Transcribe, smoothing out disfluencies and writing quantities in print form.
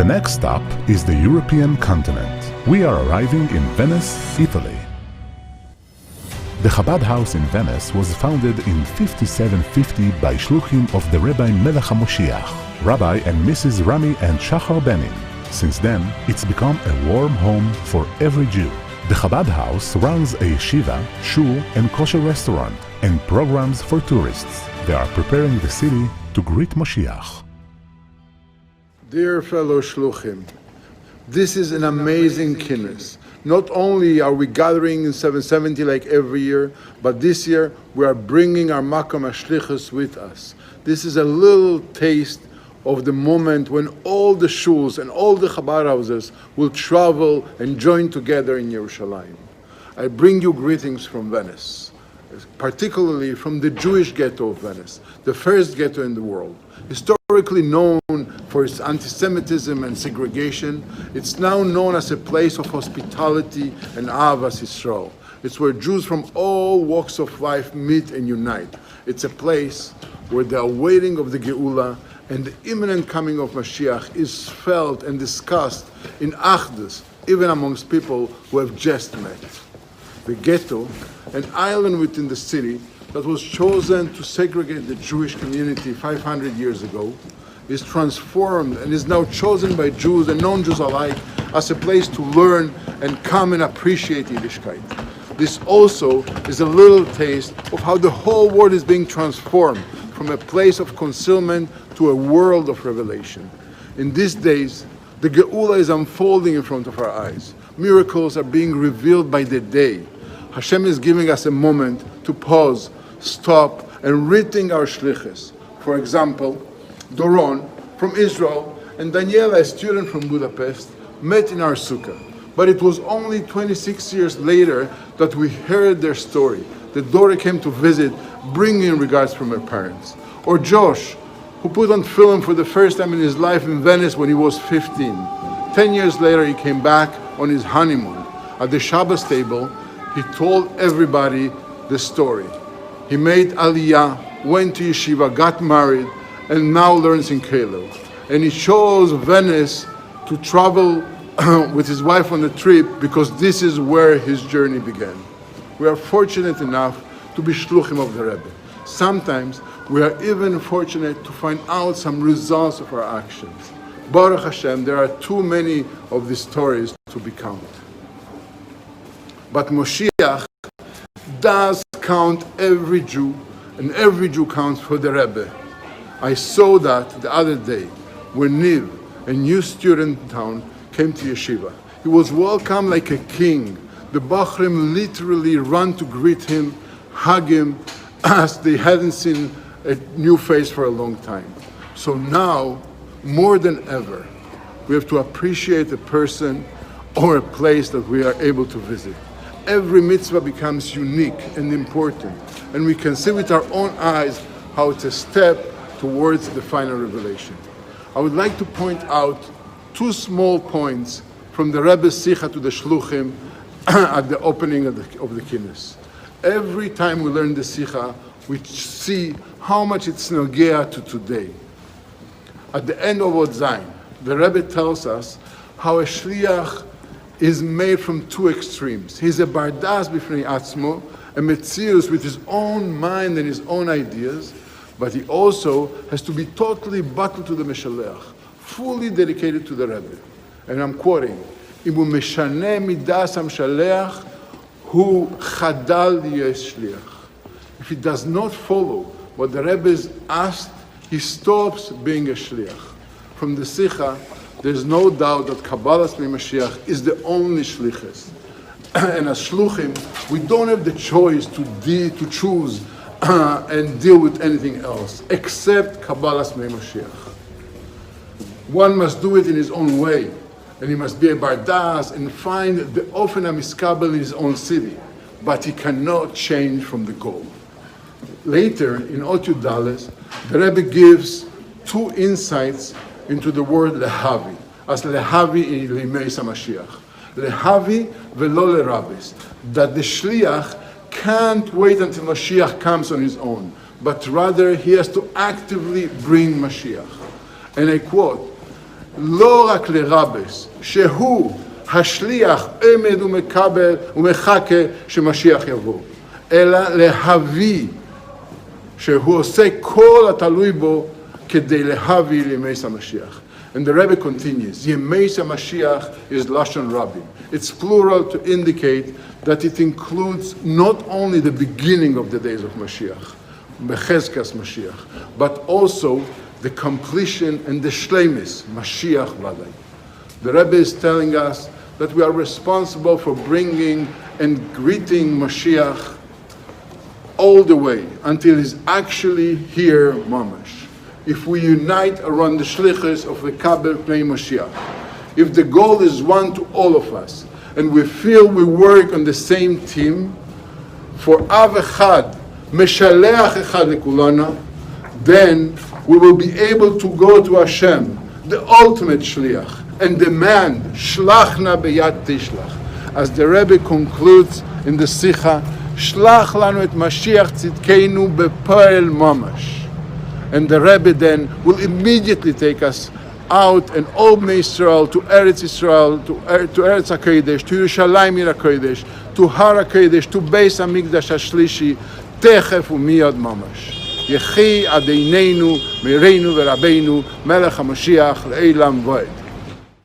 next stop is the European continent. We are arriving in Venice, Italy. The Chabad house in Venice was founded in 5750 by Shluchim of the Rabbi Melech HaMoshiach, Rabbi and Mrs. Rami and Shachar Bנין. Since then, it's become a warm home for every Jew. The Chabad house runs a yeshiva, shul, and kosher restaurant, and programs for tourists. They are preparing the city to greet Moshiach. Dear fellow Shluchim, this is an amazing kínus. Not only are we gathering in 770 like every year, but this year we are bringing our Makam HaShlichus with us. This is a little taste of the moment when all the shuls and all the Chabad houses will travel and join together in Yerushalayim. I bring you greetings from Venice, particularly from the Jewish ghetto of Venice, the first ghetto in the world. Historically known for its anti-Semitism and segregation, it's now known as a place of hospitality and Ahavas Yisrael. It's where Jews from all walks of life meet and unite. It's a place where the awaiting of the Geula and the imminent coming of Mashiach is felt and discussed in Achdus, even amongst people who have just met. The ghetto, an island within the city that was chosen to segregate the Jewish community 500 years ago, is transformed and is now chosen by Jews and non-Jews alike as a place to learn and come and appreciate Yiddishkeit. This also is a little taste of how the whole world is being transformed from a place of concealment to a world of revelation. In these days, the Geula is unfolding in front of our eyes. Miracles are being revealed by the day. Hashem is giving us a moment to pause, stop, and rethink our shlichus. For example, Doron from Israel and Daniela, a student from Budapest, met in our sukkah. But it was only 26 years later that we heard their story. The Dora came to visit, bringing regards from her parents. Or Josh, who put on film for the first time in his life in Venice when he was 15. 10 years later, he came back on his honeymoon. At the Shabbos table, he told everybody the story. He made Aliyah, went to yeshiva, got married, and now learns in Kelo. And he chose Venice to travel with his wife on the trip because this is where his journey began. We are fortunate enough to be shluchim of the Rebbe. Sometimes we are even fortunate to find out some results of our actions. Baruch Hashem, there are too many of these stories to be counted. But Moshiach does count every Jew, and every Jew counts for the Rebbe. I saw that the other day when Niv, a new student in town, came to yeshiva. He was welcomed like a king. The Bachrim literally ran to greet him, hug him, as they hadn't seen a new face for a long time. So now, more than ever, we have to appreciate a person or a place that we are able to visit. Every mitzvah becomes unique and important, and we can see with our own eyes how it's a step towards the final revelation. I would like to point out two small points from the Rebbe's Sicha to the Shluchim at the opening of the Kínus. Every time we learn the Sicha, we see how much it's nogea to today. At the end of Od Zayin, the Rebbe tells us how a shliach is made from two extremes. He's a bardas b'fnei atzmo, a metzius with his own mind and his own ideas, but he also has to be totally batul to the Meshalech, fully dedicated to the Rebbe. And I'm quoting, Imu meshane midas hamshaleach hu chadal liyes shliach. If he does not follow what the Rebbe is asked, he stops being a shliach. From the Sicha, there's no doubt that Kabbalas Mashiach is the only shlichus. And as shluchim, we don't have the choice to choose and deal with anything else except Kabbalas Mashiach. One must do it in his own way, and he must be a bardas and find the ofen hamiskabel in his own city, but he cannot change from the goal. Later, in Ot Yud Dales, the Rebbe gives two insights into the word lehavi, as lehavi in Limeis HaMashiach. Lehavi velo lerabis, that the shliach can't wait until Mashiach comes on his own, but rather he has to actively bring Mashiach. And I quote, לא רק לרבס, שהוא השליח עמד ומקבל ומחכה שמשיח יבוא, אלא להביא, שהוא עושה כל התלוי בו כדי להביא לימי המשיח. And the Rebbe continues, Yemei Mashiach is Lashon Rabim. It's plural to indicate that it includes not only the beginning of the days of Mashiach, Bechezkas Mashiach, but also the completion and the Shleimis, Mashiach Vaday. The Rebbe is telling us that we are responsible for bringing and greeting Mashiach all the way until he's actually here, Mamash. If we unite around the shlichus of the Kabel Pnei Mashiach, if the goal is one to all of us, and we feel we work on the same team, for Av Echad, Meshaleach Echad Lekulana, then we will be able to go to Hashem, the ultimate shliach, and demand, Shlachna beyad tishlach. As the Rebbe concludes in the Sicha, Shlach lanu et Mashiach tzidkeinu bepoel mamash. And the Rebbe then will immediately take us out and all Israel to Eretz Israel, to Eretz HaKodesh, to Yerushalayim Ir HaKodesh, to Har HaKodesh, to Beis HaMikdash HaShlishi, Techef u'miyad mamash. Yechi adeinenu, meirenu v'rabbeinu, Melech HaMashiach, le'elam v'ed.